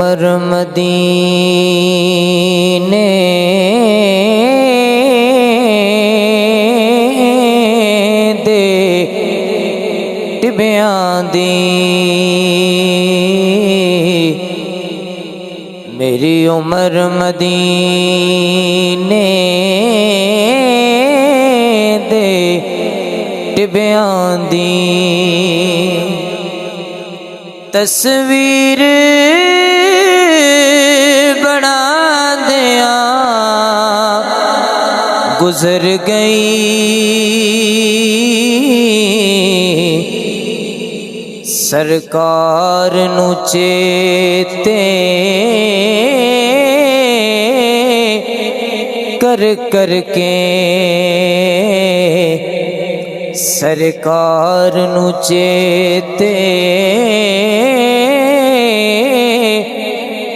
پر مدینے دے ٹبیاں دی میری عمر مدینے دے ٹبیاں دی تصویر بنا دیا گزر گئی سرکار نو چیتے کر کر کے سرکار نو چیتے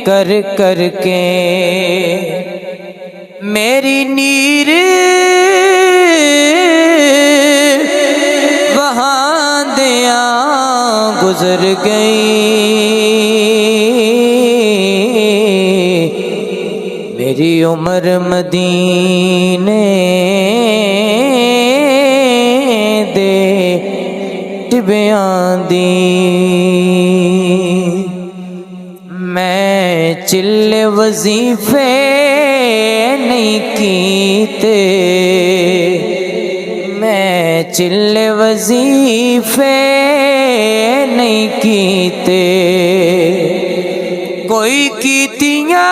کر کر کے میری نیر وہاں دیا گزر گئی میری عمر مدینے دے ٹبیاں دی میں چل وظیفے نہیں کیتے میں چل وظیفے نہیں کیتے کوئی کیتیاں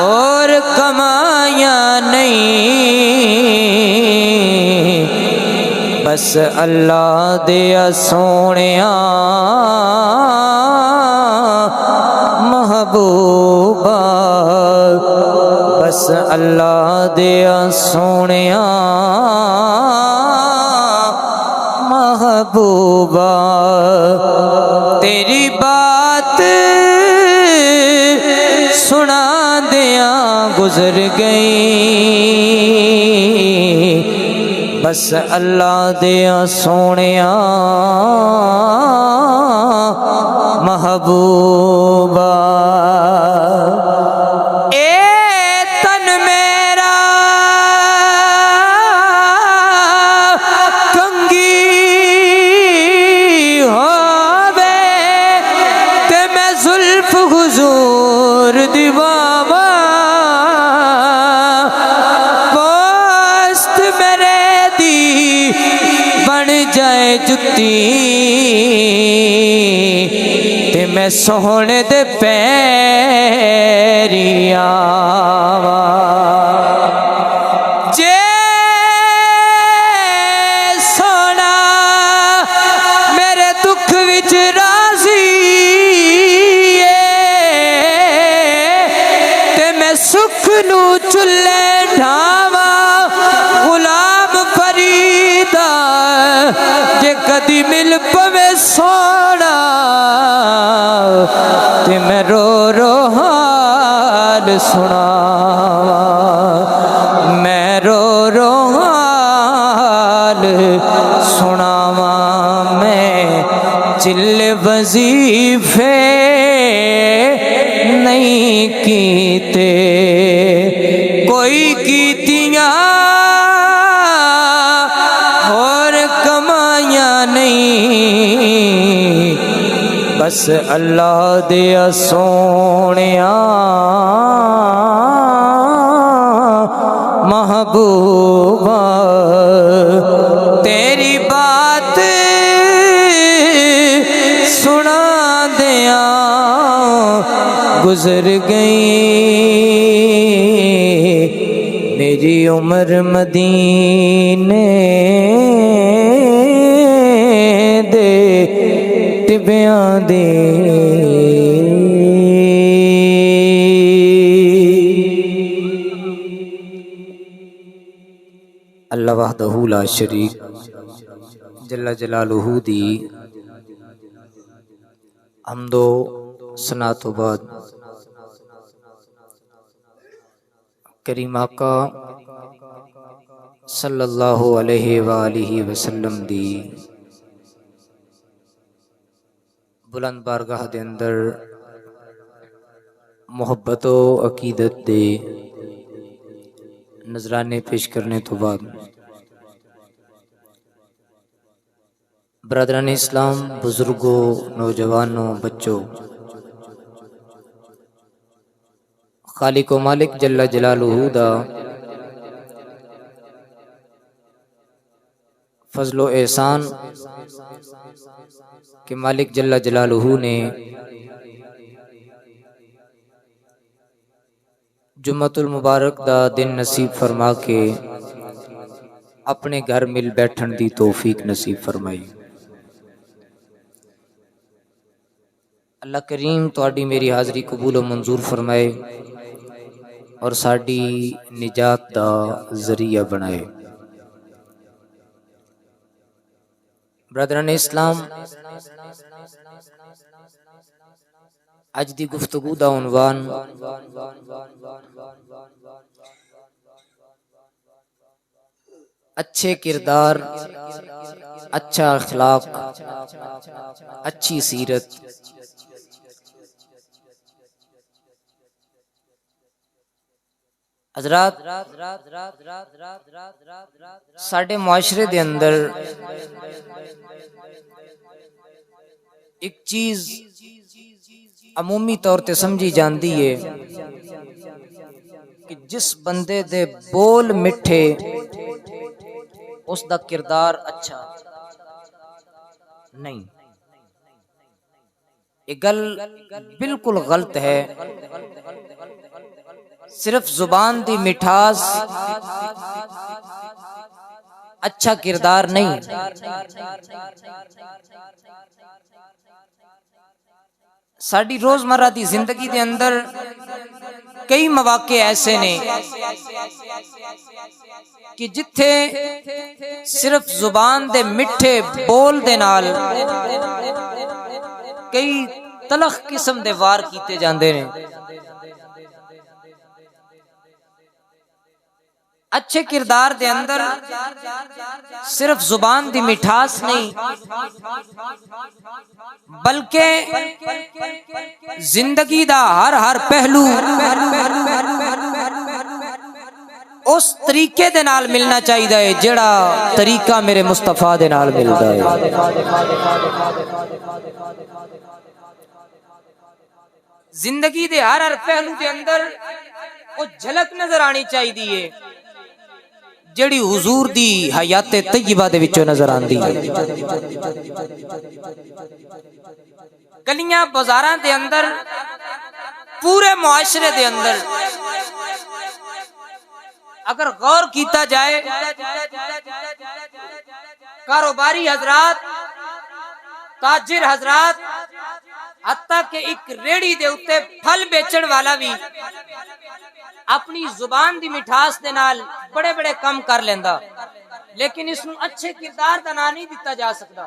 اور کمایاں نہیں بس اللہ دیا سونیا محبوبہ بس اللہ دیا سونیا محبوبہ تیری بات سنا دیا گزر گئی بس اللہ دیا سونیا محبوبہ اے تن میرا کنگی ہووے تے میں زلف حضور دیواواں پوست میرے دی بن جائے جتی تے میں سونے دے پیری آواں جے سونا میرے دکھ وچ راضی ہے تے میں سکھ نو چلے ڈھاواں غلام فریدا جے کدی مل پوے سونا تے میں رو رو حال سناواں میں رو رو حال سناواں میں چل وظیفے نہیں کیتے کوئی کیتیاں اور کمایاں نہیں بس اللہ دیا سونیا محبوبہ تیری بات سنا دیا گزر گئی میری عمر مدینے دے ٹبیاں دے اللہ وحدہ لا شریک جل جلالہ دی حمد و ثنا تو بعد کریم آقا صلی اللہ علیہ وآلہ وسلم دی بلند بارگاہ دے اندر محبت و عقیدت دے نذرانے پیش کرنے تو بعد برادران اسلام، بزرگوں، نوجوانوں، بچوں، خالق و مالک جل جلالہ دا فضل و احسان کہ مالک جل جلالہ نے جمعۃ المبارک دا دن نصیب فرما کے اپنے گھر مل بیٹھن دی توفیق نصیب فرمائی۔ اللہ کریم تہاڈی میری حاضری قبول و منظور فرمائے اور ساڈی نجات دا ذریعہ بنائے۔ برادران اسلام، اج دی گفتگو دا عنوان اچھے کردار، اچھا اخلاق، اچھی سیرت۔ حضرات، ساڈے معاشرے دے اندر ایک چیز عمومی طور تے سمجھی جاندی ہے کہ جس بندے دے بول مٹھے اس دا کردار اچھا نہیں۔ یہ گل بالکل غلط ہے۔ صرف زبان دی مٹھاس اچھا کردار نہیں۔ ساڈی روزمرہ دی زندگی دے اندر کئی مواقع ایسے نے کہ جتھے صرف زبان دے مٹھے بول دے نال کئی تلخ قسم دے وار کیتے جاندے نے۔ اچھے کردار دے اندر صرف زبان دی مٹھاس نہیں بلکہ زندگی دا ہر پہلو اس طریقے دے نال ملنا چاہیے جڑا طریقہ میرے مصطفیٰ دے نال ملدا ہے۔ زندگی دے ہر پہلو دے اندر وہ جھلک نظر آنی چاہیے جڑی حضور دی حیات طیبہ دے وچوں نظر آندی ہے۔ گلیاں بازاراں دے اندر، پورے معاشرے دے اندر اگر غور کیتا جائے، کاروباری حضرات، تاجر حضرات، حتیٰ کہ ایک ریڑھی دے اتے پھل بیچن والا بھی اپنی زبان دی مٹھاس دے نال بڑے بڑے کم کر لیندا، لیکن اس نوں اچھے کردار دا نام نہیں دتا جا سکتا۔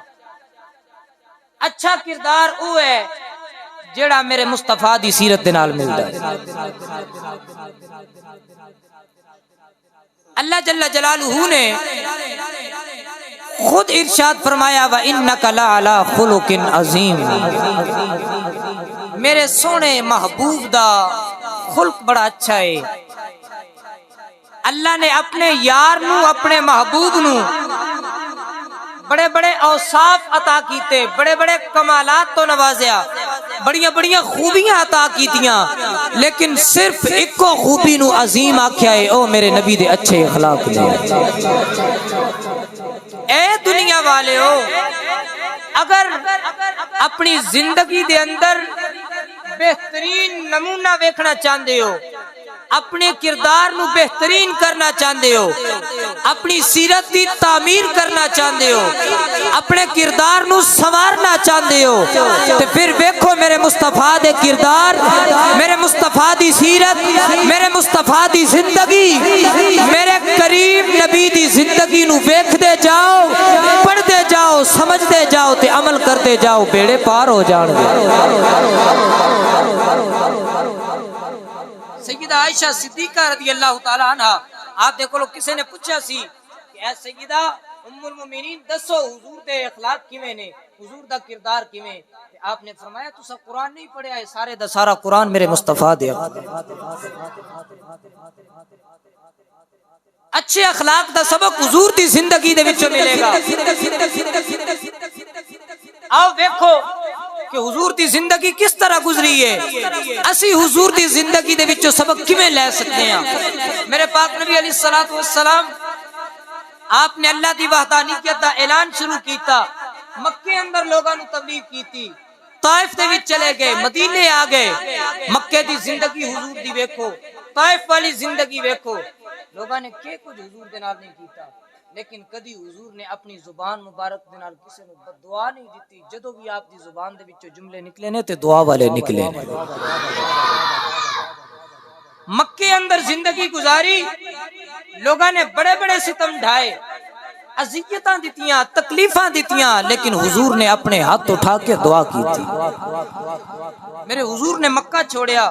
اچھا کردار او ہے جڑا میرے مصطفیٰ دی سیرت دے نال ملدا ہے۔ اللہ جل جلالہ نے خود ارشاد فرمایا وَإِنَّكَ لَعَلَىٰ خُلُقٍ عَظِيمٍ، میرے سونے محبوب دا خلق بڑا اچھا ہے۔ اللہ نے اپنے یار نو، اپنے محبوب نو بڑے بڑے اوصاف عطا کیتے، بڑے بڑے کمالات تو نوازیا، بڑیاں بڑیاں خوبیاں عطا کیتیاں، لیکن صرف ایکو خوبی نو عظیم آکھیا ہے، او میرے نبی دے اچھے اخلاق نے۔ اے دنیا والے ہو، اگر اپنی زندگی دے اندر بہترین نمونہ ویکھنا چاہندے ہو، اپنے کردار نو بہترین کرنا چاہندے ہو، اپنی سیرت دی تعمیر کرنا چاہندے ہو، اپنے کردار نو سنوارنا چاہندے ہو، تو پھر ویکھو میرے مصطفیٰ دے کردار، میرے مصطفیٰ دی سیرت، میرے مصطفیٰ دی زندگی، میرے کریم نبی دی زندگی نو ویکھدے جاؤ، پڑھدے جاؤ، سمجھدے جاؤ تے عمل کرتے جاؤ، بیڑے پار ہو جان گے۔ سیدہ عائشہ صدیقہ رضی اللہ تعالی عنہ، آپ دیکھو لوگ کسی نے پوچھا سی کہ اے سیدہ ام المومنین دسو حضور دے اخلاق کیویں نے؟ حضور دا کردار کیویں تے آپ نے فرمایا تسا قرآن نہیں پڑھیا ہے سارے دا سارا قرآن میرے مصطفیٰ دے اچھے اخلاق دا سبق حضور دی زندگی دے وچوں ملے گا آؤ دیکھو کہ حضور دی زندگی کس طرح گزری ہے اسی حضور دی زندگی دے وچوں سبق کیویں لے سکتے ہیں میرے پاک نبی علیہ الصلوۃ والسلام آپ نے اللہ دی وحدانیت دا اعلان شروع کیتا مکے اندر لوگاں نو تبلیغ کیتی طائف دے وچ چلے گئے مدینے آ گئے مکے دی زندگی حضور دی ویکھو طائف والی زندگی ویکھو لوگاں نے کیا کچھ حضور دے نال نہیں کیتا لیکن کدی حضور نے اپنی زبان مبارک دے نال کسے نو بد دعا نہیں دتی جدوں بھی آپ دی زبان دے وچوں جملے نکلے نے تے دعا والے نکلے نے مکے اندر زندگی گزاری لوگاں نے بڑے بڑے ستم ڈھائے اذیتاں دتیاں تکلیفاں دتیاں لیکن حضور نے اپنے ہاتھ اٹھا کے دعا کی تھی میرے حضور نے مکہ چھوڑیا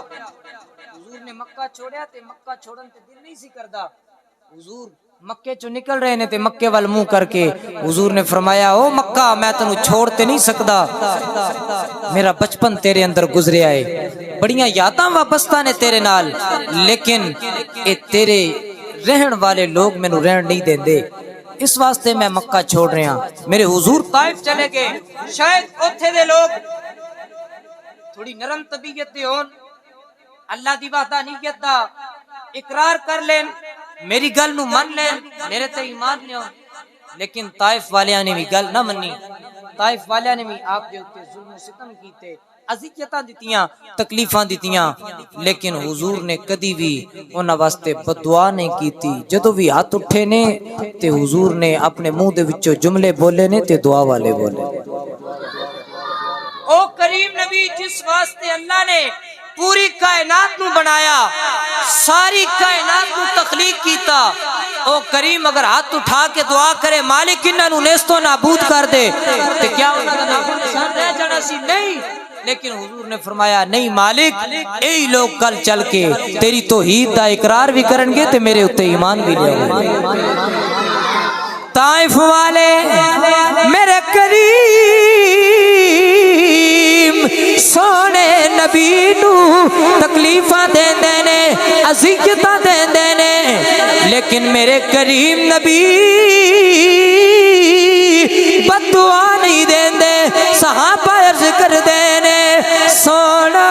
نے مکہ چھوڑیا تے مکہ چھوڑن تے دل نہیں سی کردا حضور مکے چوں نکل رہے نے تے مکے وال منہ کر کے حضور نے فرمایا او مکہ میں تینو چھوڑ تے نہیں سکدا میرا بچپن تیرے اندر گزریا ہے بڑیاں یاداں وابستہ نے تیرے نال لیکن اے تیرے رہن والے لوگ مینوں رہن نہیں دیندے اس واسطے میں مکہ چھوڑ رہا میرے حضور طائف چلے گئے شاید اوتھے دے لوگ تھوڑی نرم طبیعت دے ہون اللہ دی وحدانیت دا اقرار کر لین میری گل نو من لین میرے تے ایمان لیاؤ لیکن طائف والیاں نے بھی گل نہ منی طائف والیاں نے بھی آپ دے اوتے ظلم و ستم کیتے اذیتاں دتیاں تکلیفاں دتیاں لیکن حضور نے کدی بھی انہاں واسطے بد دعا نہیں کیتی جدوں بھی ہاتھ اٹھے نے تے حضور نے اپنے منہ دے وچوں جملے بولے نے تے دعا والے بولے او کریم نبی جس واسطے اللہ نے پوری کائنات نو بنایا ساری کائنات نو تخلیق کیتا او کریم اگر ہاتھ اٹھا کے دعا کرے مالک انہاں نو نیست و نابود کر دے تے کیا انہاں دا نام نشان رہ جانا سی نہیں لیکن حضور نے فرمایا نہیں مالک اے لوگ کل چل کے تیری توحید دا اقرار بھی کرن گے تے میرے اوتے ایمان بھی لے آئیں طائف والے میرے کریم سونے نبی نو تکلیفاں دیندے نے اذیتاں دیندے نے لیکن میرے کریم نبی بد دعا نہیں دیندے صحابہ عرض کردے نے سونا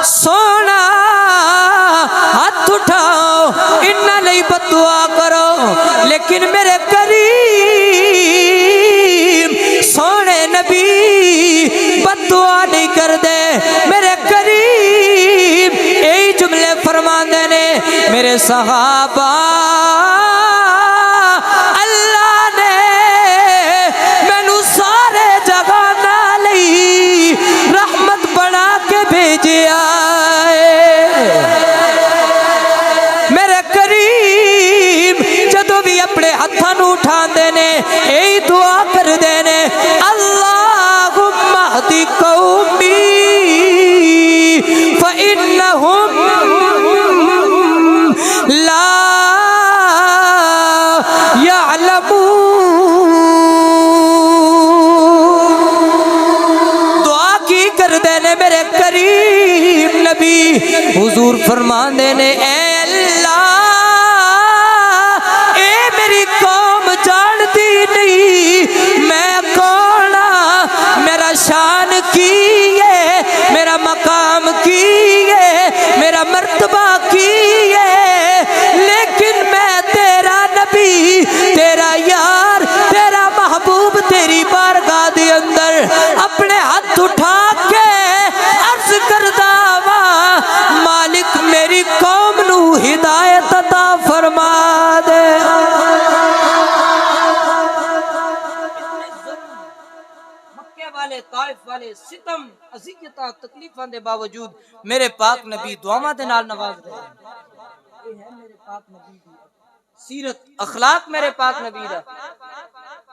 سونا ہاتھ اٹھاؤ انہاں لئی بد دعا کرو لیکن میرے سونے نبی بد دعا نہیں کر دے میرے کریم یہی جملے فرماندے نے میرے صحابہ اللہ نے مینوں سارے جگہ نالی رحمت بنا کے بھیجیا میرے کریم جدوں بھی اپنے ہاتھاں نوں اٹھاندے نے یہی دعا کر دے نے اللہم اہدی قومی فإنہم لا یعلمون دعا کی کر دے نے میرے کریم نبی حضور فرماندے نے اے اللہ اے میری قوم جانتی نہیں میں کون میرا شان کی ہے میرا مقام کی ہے میرا مرتبہ کی ہے لیکن میں تیرا نبی تیرا یار تیرا محبوب تیری بارگاہ دے اندر اپنے ہاتھ اٹھا کے عرض کردا وا مالک میری قوم نو ہدایت عطا فرما دے طائف والے ستم اذیتاں تکلیفاں دے باوجود میرے پاک نبی دعاواں دے نال نواز دے اے ہے میرے پاک نبی دی سیرت اخلاق میرے پاک نبی دا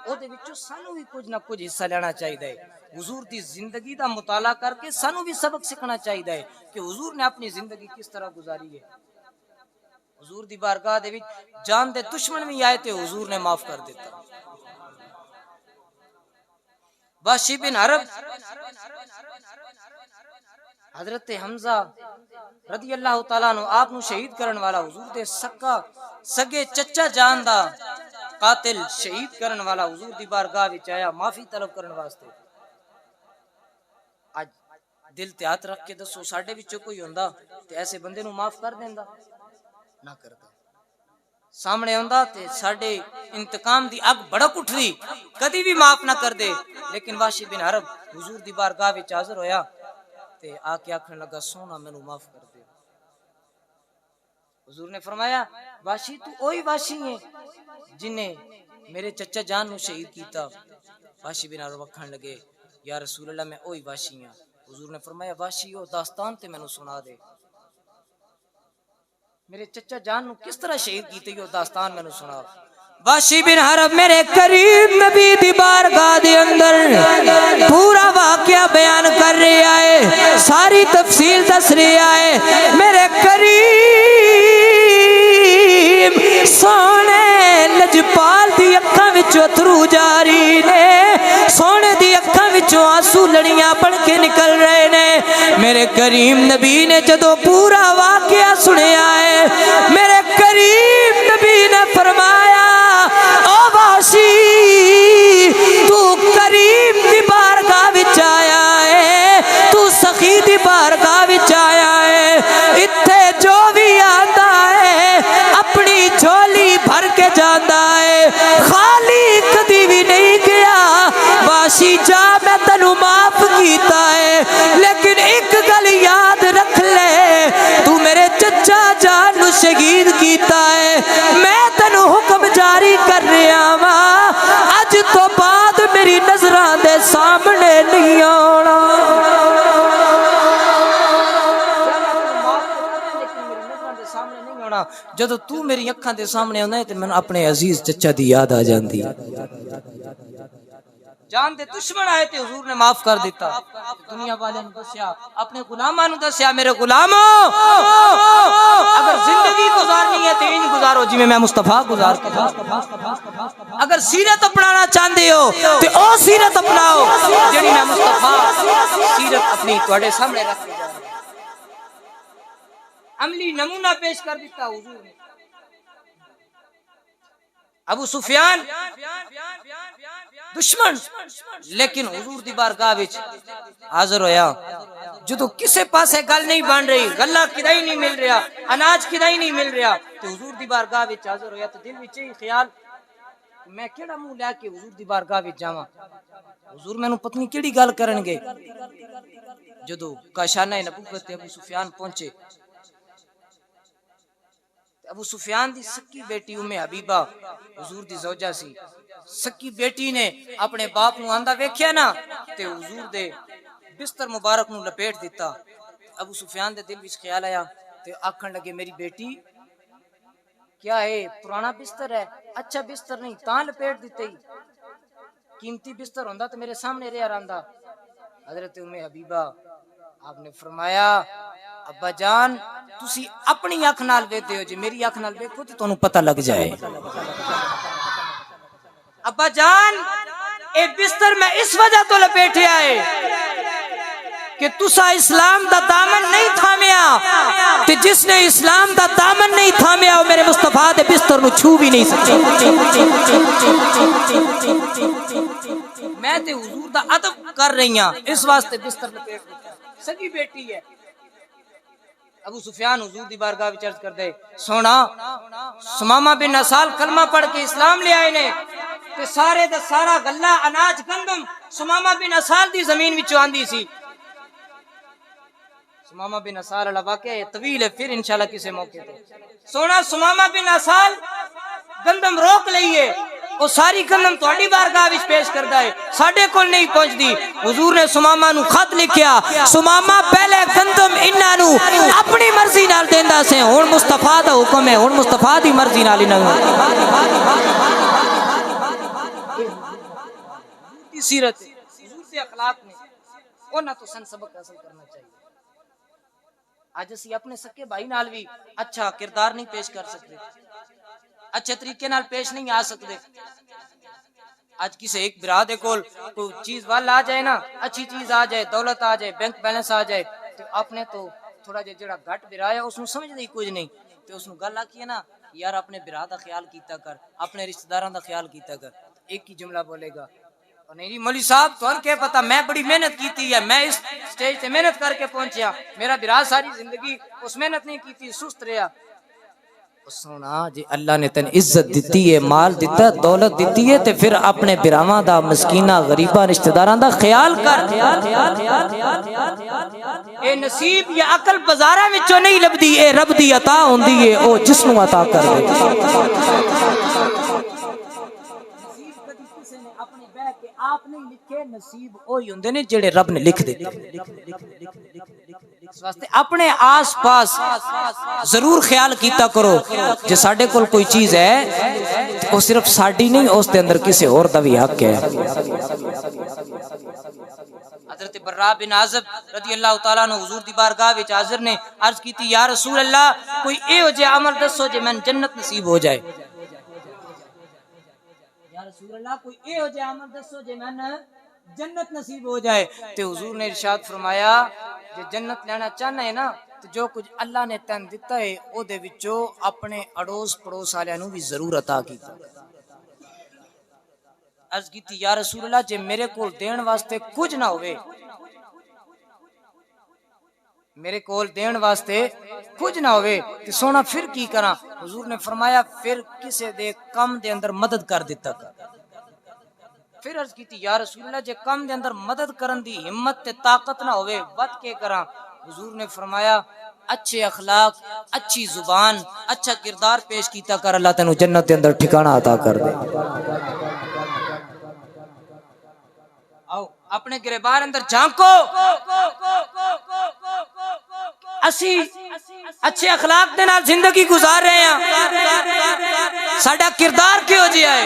او دے وچوں سانو بھی کچھ نہ کچھ حصہ لینا چاہیے حضور دی زندگی دا مطالعہ کر کے سانو بھی سبق سیکھنا چاہیے کہ حضور نے اپنی زندگی کس طرح گزاری ہے حضور دی بارگاہ دے وچ جان دے دشمن بھی آئے تے حضور نے معاف کر دیتا. وحشی بن حرب حضرت حمزہ رضی اللہ تعالیٰ عنہ آپ نو شہید کرن والا حضور دے سگے چچا جان دا قاتل شہید کرن والا حضور دی بارگاہ وچ آیا معافی طلب کرن واسطے. اج دل تے ہاتھ رکھ کے دسو ساڈے وچوں کوئی ہوندا تے ایسے بندے نو معاف کر دیندا؟ نہ کردا. سامنے ہوندا تے ساڈے انتقام دی اگ بڑک اٹھدی کدی بھی معاف نہ کر دے. لیکن وحشی بن حرب حضور دی بارگاہ وچ حاضر ہویا تے آ کے آکھن لگا سونا مینوں معاف کر دے. حضور نے فرمایا وحشی تو وہی وحشی ہے جن نے میرے چچا جان نو شہید کیتا. وحشی بن حرب آکھن لگے یا رسول اللہ میں وہی وحشی ہاں. حضور نے فرمایا وحشی او داستان تے مینوں سنا دے, میرے چچا جان نو کس طرح شہید کیتے یہ داستان مینوں سنا. وحشی بن حرب میرے کریم نبی دی بارگاہ دے اندر پورا واقعہ بیان کر رہے آئے, ساری تفصیل دس رہے آئے. میرے کریم سونے لجپال دی اکھاں وچوں اتھرو جاری نے, سونے دی اکھاں وچوں آنسو لڑیاں بن کے نکل رہے نے. میرے کریم نبی نے جدوں پورا واقعہ سنیا ہے, میرے کریم نبی نے فرمایا او وحشی تو کریم دی بارگاہ وچ آیا ہے, تو سخی دی بارگاہ وچ آیا ہے, اتھے جو بھی آتا ہے اپنی جھولی بھر کے جاندا ہے, خالی کدی بھی نہیں گیا. وحشی جا میں تینوں معاف کیتا ہے, لیکن ایک گل یاد رکھ لے, تو میرے چچا جان نو شہید کیتا ہے, میں تینوں حکم جاری کر رہا ہاں اج تو بعد میری نظراں دے سامنے نہیں آنا. جدو تو میری اکھاں دے سامنے آندا ہے تے مینوں اپنے عزیز چچا دی یاد آ جاندی. جان دے دشمن آئے تے حضور نے معاف کر دیتا. دنیا والے نے دسیا, اپنے غلاماں نو دسیا میرے غلامو اگر زندگی گزارنی ہے تے انج گزارو جی میں مصطفیٰ گزار کے, اگر سیرت اپنانا چاہندے ہو تے او سیرت اپناؤ جڑی میں مصطفیٰ سیرت اپنی تواڈے سامنے رکھ کے جا رہا. عملی نمونہ پیش کر دیتا حضور نے. ابو سفیان دشمن لیکن حضور دی بارگاہ وچ حاضر ہویا. جدو کسے پاسے گل نہیں بن رہی, غلہ کدائی نہیں مل رہا, اناج کدائی نہیں مل رہا, تو حضور دی بارگاہ وچ حاضر ہویا. تو دل وچ ہی خیال میں کیڑا منہ لے کے حضور دی بارگاہ وچ جاواں, حضور مینوں پتہ نہیں کیڑی گل کرن گے. جدو کاشانہ نبوت تے ابو سفیان پہنچے, ابو سفیان دی سکی بیٹی ام حبیبہ حضور دی زوجہ سی. سکی بیٹی نے اپنے باپ نو آندا ویکھیا نا تے حضور دے بستر مبارک نو لپیٹ دیتا. ابو سفیان دے دل وچ خیال آیا تے آکھن لگے میری بیٹی کیا ہے پرانا بستر ہے, اچھا بستر نہیں تاں لپیٹ دیتے ہی, قیمتی بستر ہوندا تے میرے سامنے رہیا رہندا. حضرت ام حبیبہ آپ نے فرمایا ابا جان تسی اپنی اکھ نال ویکھدے ہو, جی میری اکھ نال ویکھو تے تانوں پتہ لگ جائے. ابا جان اے بستر میں اس وجہ تو لپیٹیا ہے کہ تسا اسلام دا دامن نہیں تھامیا, تے جس نے اسلام دا دامن نہیں تھامیا وہ میرے مصطفیٰ دے بستر نو چھو بھی نہیں سکے. میں تے حضور دا ادب کر رہی ہاں اس واسطے بستر لپیٹ دیتا. سگی بیٹی ہے. ابو سفیان حضور دی بارگاہ وچ عرض کردے سونا سمامہ بن اسال کلمہ پڑھ کے اسلام لے آئے نے, تے سارے دا سارا غلہ اناج گندم سمامہ بن اسال دی زمین وچوں آندی سی. سمامہ بن اسال والا واقعہ یہ طویل ہے, پھر انشاءاللہ کسی موقع تے. سونا سمامہ بن اسال گندم روک لئیے, وہ ساری گندم تہاڈی بارگاہ وچ پیش کردا ہے, ساڈے کول نہیں پہنچدی. حضور نے سمامہ نو خط لکھیا, سمامہ پہلے گندم انہاں نو اپنی مرضی نال دیندا سی, ہن مصطفیٰ دا حکم ہے, ہن مصطفیٰ دی مرضی نال انہاں نو دی سیرت حضور دے اخلاق نے انہاں تو سن سبق حاصل کرنا چاہیے. اج اسی اپنے سکے بھائی نال بھی اچھا کردار نہیں پیش کر سکتے، اچھے طریقے نال پیش نہیں آ سکتے۔ آج کسی ایک برا دے کول کوئی چیز وال آ جائے نا، اچھی چیز آ جائے، دولت آ جائے، بینک بیلنس آ جائے، تو اپنے تو تھوڑا جڑا گھٹ برا ہے اس نو سمجھ نہیں کچھ نہیں، تے اس نو گل آکھی ہے نا یار اپنے برا دا خیال کیتا کر، اپنے رشتہ داراں دا خیال کیتا کر، ایک ہی جملہ بولے گا اور نہیں جی مولوی صاحب تو کیا پتا، میں بڑی محنت کیتی ہے، میں اس سٹیج تے محنت کر کے پہنچیا، میرا برا ساری زندگی اس محنت نہیں کیتی، سست رہیا۔ سونا جی اللہ نے تین عزت دیتی ہے، مال دیتا ہے، دولت دیتی ہے، تے پھر اپنے براواں دا، مسکیناں غریباں رشتہ داراں دا خیال کر۔ اے نصیب یا عقل بازاراں وچوں نہیں لبدی، اے رب دی عطا ہوندی ہے، او جس نوں عطا کر دے۔ اپنے بہ کے آپ نہیں لکھے، نصیب وہی ہوندے نے جڑے رب نے لکھ دیتے۔ اس واسطے اپنے آس پاس ضرور خیال کیتا کرو، جے ساڈے کول کوئی چیز ہے وہ صرف ساڈی نہیں، اس دے اندر کسی اور دا بھی حق ہے۔ حضرت برا بن عازب رضی اللہ تعالیٰ عنہ حضور دی بارگاہ وچ حاضر نے، عرض کیتی یا رسول اللہ کوئی ایہو جے عمل دسو جے میں جنت نصیب ہو جائے۔ یا رسول اللہ کوئی ایہو جے عمل دسو جے میں جنت نصیب ہو جائے، تے حضور نے ارشاد فرمایا جے جنت لینا چاہنا ہے نا تو جو کچھ اللہ نے تین دیتا ہے او دے وچوں اپنے اڑوس پڑوس والےاں نوں بھی ضرور عطا کیتا۔ عرض کیتی یا رسول اللہ جے میرے کول دین واسطے کچھ نہ ہوئے، میرے کول دین واسطے کچھ نہ ہوئے تے سونا پھر کی کراں؟ حضور نے فرمایا پھر کسے دے کم دے اندر مدد کر دیتا کر۔ پھر عرض کیتی یا رسول اللہ جے کم دے اندر مدد کرن دی ہمت تے طاقت نہ ہوئے ود کے کراں؟ حضور نے فرمایا اچھے اخلاق، اچھی زبان، اچھا کردار پیش کیتا کر، اللہ تینوں جنت دے اندر ٹھکانہ عطا کر دے۔ آؤ اپنے گریبان اندر جھانکو، اسی اچھے اخلاق دے نال زندگی گزار رہے ہیں، ساڈا کردار کیو جہا ہے،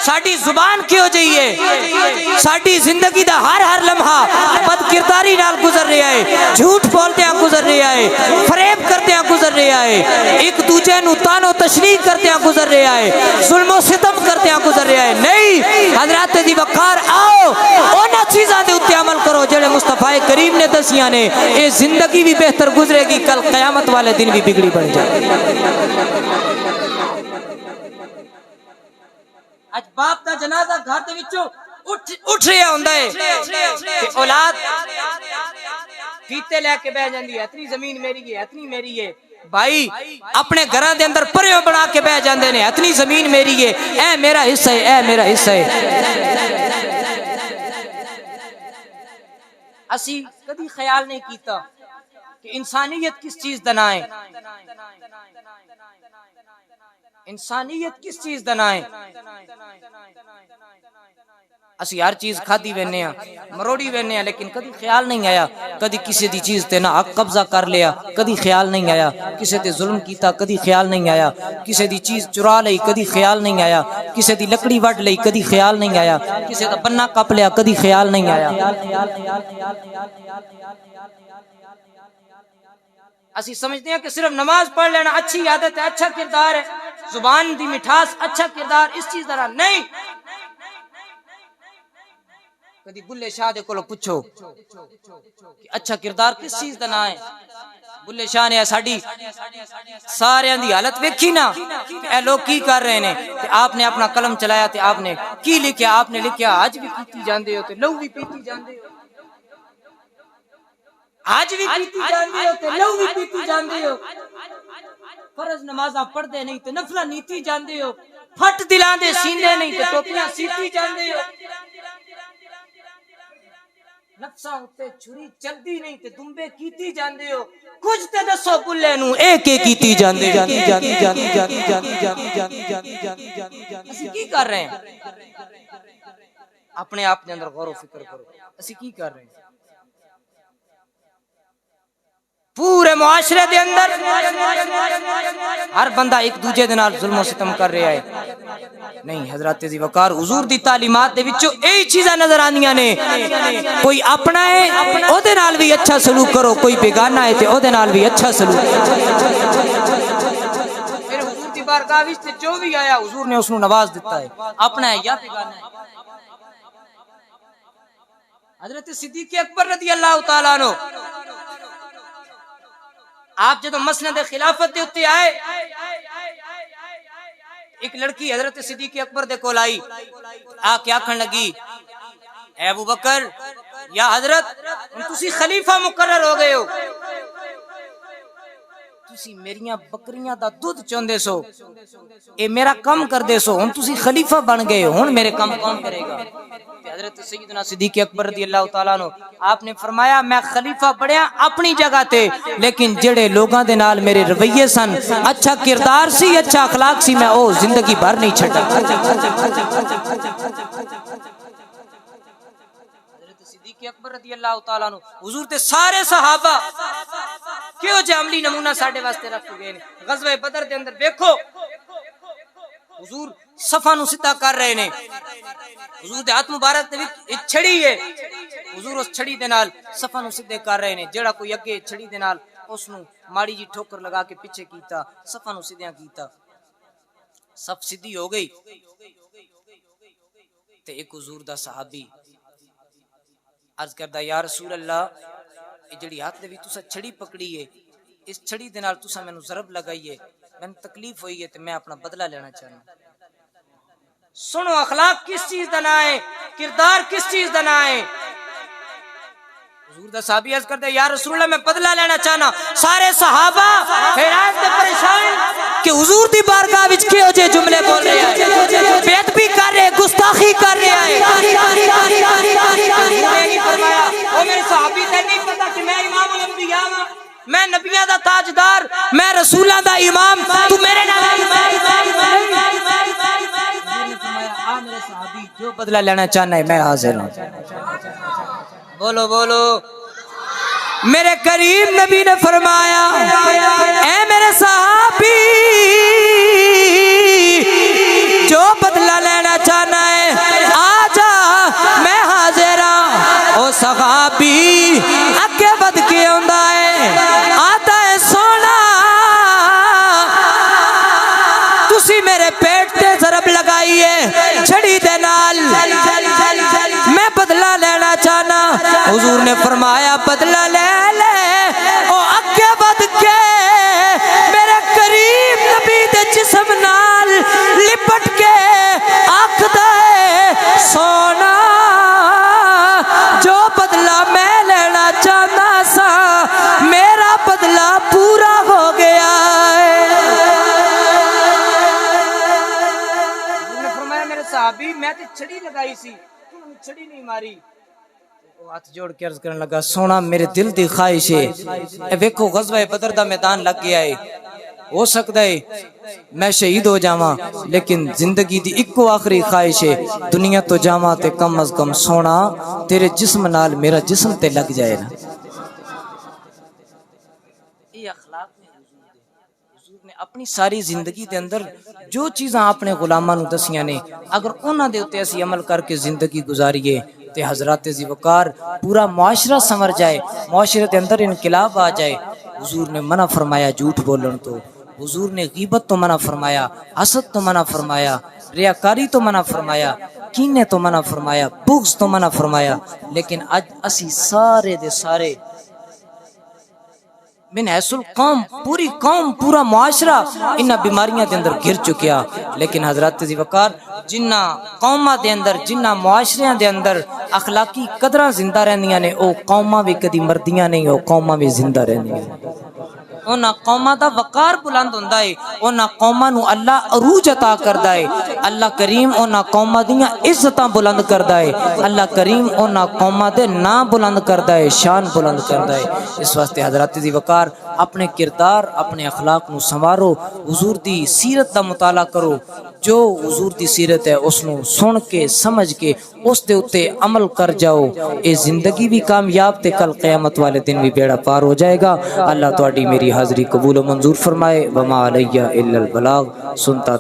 ساڈی زبان کیو جہی ہے، ساڈی زندگی دا ہر ہر لمحہ بد کرداری نال گزر رہا ہے، جھوٹ بولدیاں گزر رہا ہے، فریب کردیاں گزر رہا ہے، ایک دوجے نو تانو تشریح کردیاں گزر رہا ہے، ظلم و ستم کردیاں گزر رہا ہے۔ نہیں حضرات دی وقار آؤ اونا چیزاں دے اتے عمل کرو جڑے مصطفی کریم نے دسیاں نے، اے زندگی بھی بہتر گزرے گی، کل قیامت والے دن بھی بگڑی بن جائے۔ اج باپ دا جنازہ گھر دے وچوں اٹھ رہا ہوندا ہے تے اولاد فیتے لے کے بیٹھ جاندی ہے، اتنی زمین میری ہے، اتنی میری ہے۔ بھائی اپنے گھراں دے اندر پریو بنا کے بیٹھ جاندے نے، اتنی زمین میری ہے، اے میرا حصہ ہے، اے میرا حصہ ہے۔ اسی کبھی خیال نہیں کیتا کہ انسانیت کس چیز دا نام ہے، انسانیت کس چیز دا نام ہے۔ اسی ہر چیز کھادی وینے ہاں، مروڑی وینے ہاں، لیکن کدی خیال نہیں آیا کدی کسی دی چیز تے نہ حق قبضہ کر لیا، کدی خیال نہیں آیا کسی تے ظلم کیتا، کدی خیال نہیں آیا کسی دی چیز چرا لئی، کدی خیال نہیں آیا کسی دی لکڑی وڈ لئی، کدی خیال نہیں آیا کسی دا پنا کپ لیا، کدی خیال نہیں آیا۔ اسی سمجھتے ہیں کہ صرف نماز پڑھ لینا اچھی عادت ہے، اچھا کردار ہے، زبان دی مٹھاس، اچھا کردار، اس چیز طرح نہیں۔ کدی بلے شاہ دے کولو پوچھو کہ اچھا کردار کس چیز دا نام ہے؟ بلے شاہ نے ساڈی سارے دی حالت ویکھی نا، اے لوگ کی کر رہے نے، تے آپ نے اپنا قلم چلایا تے آپ نے کی لکھیا؟ آپ نے لکھیا آج بھی پیتی جاندے ہو تے لو بھی پیتی جاندے ہو، آج بھی پیتی جاندے ہو تے لو بھی پیتی جاندے ہو، فرض نمازاں پڑھ دے نہیں تے نفلہ نیتی جاندے ہو، پھٹ دلاں دے سیندے نہیں تے ٹوپیاں سیتی جاندے ہو، نفساں اتے چھری چلدی نہیں تے دمبے کیتی جاندے ہو، کچھ تے دسو بلے نو ایک کیتی جاندے ہو۔ اسی کی کر رہے ہیں؟ اپنے آپ دے اندر غور و فکر کرو، اسی کی کر رہے ہیں؟ پورے معاشرے دے اندر ہر بندہ ایک دوجے دے نال ظلم و ستم کر رہا ہے. نہیں حضرت ذی وقار حضور دی تعلیمات دے وچوں یہی چیزاں نظر آندیاں نے. کوئی اپنا ہے او دے نال بھی اچھا سلوک کرو, کوئی بیگانہ ہے تے او دے نال بھی اچھا سلوک کرو. پھر حضور دی بارگاہ وچ تے جو بھی آیا حضور نے اس نو نواز دیتا ہے, اپنا ہے یا بیگانہ ہے. حضرت صدیق اکبر رضی اللہ تعالیٰ عنہ آپ جدو مسند خلافت دے اتے آئے, ایک لڑکی حضرت صدیق اکبر دے کول آئی, آ کے آکھن لگی اے ابو بکر یا حضرت تسی خلیفہ مقرر ہو گئے ہو, تسی میریاں بکریاں دا دودھ چوندے سو, اے میرا کم کر دے سو, ہن تسی خلیفہ بن گئے ہو, ہن میرے کم کون کرے گا؟ حضرت سیدنا صدیق اکبر رضی اللہ تعالیٰ عنہ آپ نے فرمایا میں خلیفہ بڑھیا اپنی جگہ تے, لیکن جڑے لوگاں دے نال میرے رویے سن, اچھا کردار سی, اچھا اخلاق سی, میں او زندگی بھر نہیں چھڈا. حضرت صدیق اکبر رضی اللہ تعالیٰ عنہ حضور تے سارے صحابہ کیوں جے عملی نمونہ ساڈے واسطے رکھ گئے نے. غزوہ بدر دے اندر دیکھو حضور صفاں نو سیدھا کر رہے نے, حضور دے ہاتھ مبارک دے وچ ایک چھڑی ہے, حضور اس چھڑی دے نال صفاں نو سیدھے کر رہے نے. جڑا کوئی اگے چھڑی دے نال اس نو ماڑی جی ٹھوکر لگا کے پیچھے کیتا, صفاں نو سیدھا کیتا, صف سیدھی ہو گئی. تے ایک حضور دا صحابی عرض کردا یا رسول اللہ اے جڑی ہاتھ دے وچ تساں چھڑی پکڑی ہے, اس چھڑی دے نال تساں مینوں ضرب لگائی ہے, مینوں تکلیف ہوئی ہے تے میں اپنا بدلہ لینا چاہنا. سنو اخلاق کس چیز دا نام ہے, کردار کس چیز دا نام ہے. حضور دا صحابی عرض کرتے یا رسول اللہ میں بدلہ لینا چاہنا. سارے صحابہ حیران تے پریشان کہ حضور دی بارگاہ وچ کیہو جے جملے بول رہے ہیں, بے ادبی کر رہے, گستاخی کر رہے ہیں. او میرے صحابی تے نہیں پتہ کہ میں امام الانبیاء ہوں, میں نبیاں دا تاجدار, میں رسولاں دا امام, تو میرے نال میرے صحابی جو بدلہ لینا چاہنا ہے میں حاضر ہوں. بولو بولو. میرے کریم نبی نے فرمایا اے میرے صحابی جو بدلہ لینا چاہنا ہے آ جا میں حاضر ہوں. او صحابی اگے بد کے آندا ہے, آتا ہے سونا تسی میرے پیٹ تے ضرب لگائی ہے چھڑی دے نال, میں بدلہ لینا چاہنا. حضور نے فرمایا بدلہ لے لے. او اگے بد کے میرے کریم نبی دے جسم نال لپٹ کے آکھدا ہے سونا جو بدلہ میں لینا چاہنا سا میرا بدلہ پورا ہو گیا ہے. حضور نے فرمایا میرے صحابی میں تے چھڑی لگائی سی, تو چھڑی نہیں ماری. ہاتھ جوڑ کے عرض کرنے لگا سونا میرے دل دی خواہش ہے, اے ویکھو غزوہ بدر دا میدان لگ گیا ہے, ہو سکتا ہے میں شہید ہو جاواں, لیکن زندگی دی اکو آخری خواہش ہے دنیا تو جاواں تے کم از کم سونا تیرے جسم نال میرا جسم تے لگ جائے نا. یہ اخلاق نے حضور نے اپنی ساری زندگی دے اندر جو چیزاں اپنے غلاماں نو دسیاں نے, اگر انہاں دے اوتے اسی عمل کر کے زندگی گزاریے تے حضرات ذی وقار پورا معاشرہ سنور جائے, معاشرے دے اندر انقلاب آ جائے. حضور نے منع فرمایا جھوٹ بولن تو, حضور نے غیبت تو منع فرمایا, حسد تو منع فرمایا, ریاکاری تو منع فرمایا, کینے تو منع فرمایا, بغض تو منع فرمایا. لیکن اج اسی سارے دے سارے من حیث القوم پوری قوم پورا معاشرہ انہاں بیماریاں دے اندر گر چکیا. لیکن حضرات ذی وقار جنہ قوماں دے اندر جنہ معاشریاں دے اندر اخلاقی قدراں زندہ رہندیاں نے او قوماں بھی کدی مردیاں نہیں, او قوماں بھی زندہ رہندیاں. انہاں قوماں دا وقار بلند ہوندا ہے, انہاں قوماں نو اللہ عروج عطا کردا ہے. اللہ کریم انہاں قوماں دیاں عزتاں بلند کردا ہے, اللہ کریم انہاں قوماں دے نام بلند کردا ہے, شان بلند کردا ہے. اس واسطے حضرات ذی وقار اپنے کردار اپنے اخلاق نو سنوارو, حضور دی سیرت دا مطالعہ کرو. جو حضور دی سیرت ہے اس نو سن کے سمجھ کے اس دے اتے عمل کر جاؤ، اے زندگی بھی کامیاب تے کل قیامت والے دن بھی بیڑا پار ہو جائے گا۔ اللہ تہاڈی میری حاضری قبول و منظور فرمائے۔ وما علیہ الا البلاغ۔ سنتا